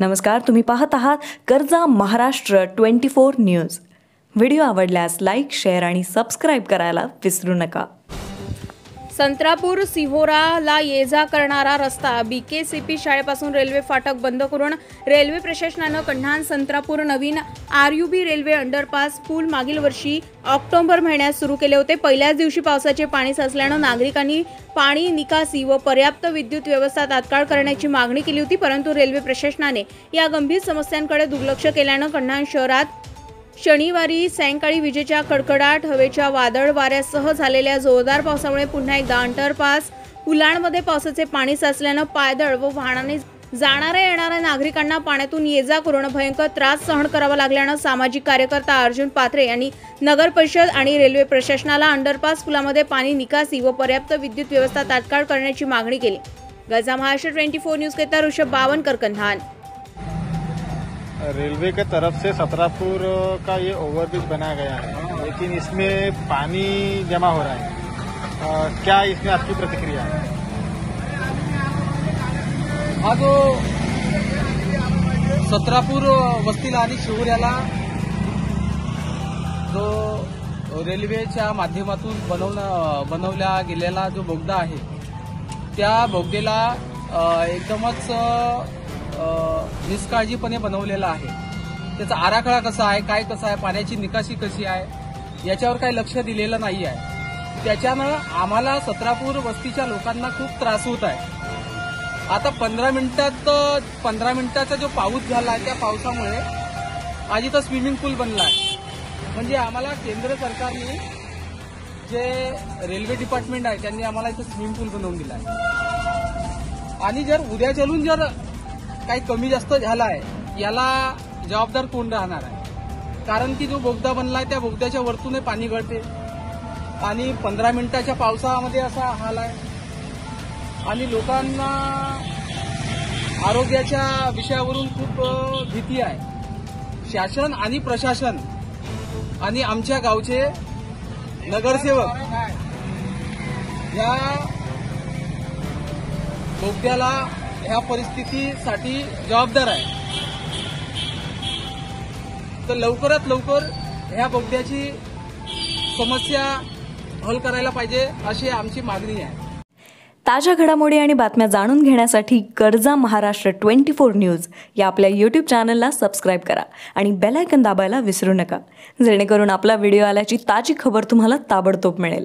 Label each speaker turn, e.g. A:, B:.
A: नमस्कार, तुम्ही पाहत आहात कर्जा महाराष्ट्र 24 न्यूज। व्हिडिओ आवडल्यास लाईक, शेअर आणि सबस्क्राइब करायला विसरू नका।
B: संत्रापूर सिहोराला ये-जा करणारा रस्ता बीकेसीपी शाळेपासून रेल्वे फाटक बंद करून रेल्वे प्रशासनानं कन्हान संत्रापूर नवीन आरयूबी रेल्वे अंडरपास पूल मागील वर्षी ऑक्टोबर महिन्यात सुरू केले होते। पहिल्याच दिवशी पावसाचे पाणी साचल्यानं नागरिकांनी पाणी निकासी व पर्याप्त विद्युत व्यवस्था तात्काळ करण्याची मागणी केली होती, परंतु रेल्वे प्रशासनाने या गंभीर समस्यांकडे दुर्लक्ष केल्यानं कन्हान शहरात शनिवारी सायंकाळी विजेच्या कडकडाट, हवेच्या वादळ वाऱ्यासह झालेल्या जोरदार पावसामुळे पुन्हा एकदा अंडरपास पुलांमध्ये पावसाचे पाणी साचल्यानं पायदळ व वाहनाने जाणाऱ्या येणाऱ्या नागरिकांना पाण्यातून ये-जा करून भयंकर त्रास सहन करावा लागल्यानं सामाजिक कार्यकर्ता अर्जुन पात्रे यांनी नगर परिषद आणि रेल्वे प्रशासनाला अंडरपास पुलामध्ये पाणी निकासी व पर्याप्त विद्युत व्यवस्था तात्काळ करण्याची मागणी केली। कर्जा महाराष्ट्र 24 न्यूज के तहत ऋषभ बावनकर, कन्हान।
C: रेलवे की तरफ से सतरापुर का ये ओवरब्रिज बनाया गया है, लेकिन इसमें पानी जमा हो रहा है। क्या इसमें आपकी प्रतिक्रिया है?
D: हा जो सतरापूर वस्तीला आणि शिवऱ्याला जो रेल्वेच्या माध्यमातून बनवल्या गेलेला जो बोगदा आहे, त्या बोगदेला एकदमच निष्काळजीपणे बनवलेला आहे। त्याचा आराखडा कसा आहे, काय कसं आहे, पाण्याची निकासी कशी आहे, याच्यावर काही लक्ष दिलेलं नाही आहे। त्याच्यानं आम्हाला सतरापूर वस्तीच्या लोकांना खूप त्रास होत आहे। आता 15 मिनिटाचा जो पाऊस झाला आहे, त्या पावसामुळे आज इथं स्विमिंग पूल बनला आहे। म्हणजे आम्हाला केंद्र सरकारने जे रेल्वे डिपार्टमेंट आहे त्यांनी आम्हाला इथं स्विमिंग पूल बनवून दिला आहे। आणि जर उद्या चलून जर काही कमी जास्त झाला आहे, याला जबाबदार कोण राहणार आहे? कारण की जो बोगदा बनलाय त्या बोगद्याच्या वरतून पाणी गळते आणि 15 मिनिटाच्या पावसामध्ये असा हाल आहे। आणि लोकांना आरोग्याच्या विषयावरून खूप भीती आहे। शासन आणि प्रशासन आणि आमच्या गावचे नगरसेवक या बोगद्याला ह्या परिस्थितीसाठी जबाबदार आहे। तर लवकरात लवकर ह्या बोगद्याची समस्या हल करायला पाहिजे, अशी आमची मागणी आहे।
A: ताज्या घडामोडी आणि बातम्या जाणून घेण्यासाठी कर्जा महाराष्ट्र 24 न्यूज या आपल्या YouTube चॅनलला सबस्क्राइब करा आणि बेल आयकॉन दाबायला विसरू नका, जेणेकरून आपला व्हिडिओ आल्याची ताजी खबर तुम्हाला ताबडतोब मिळेल।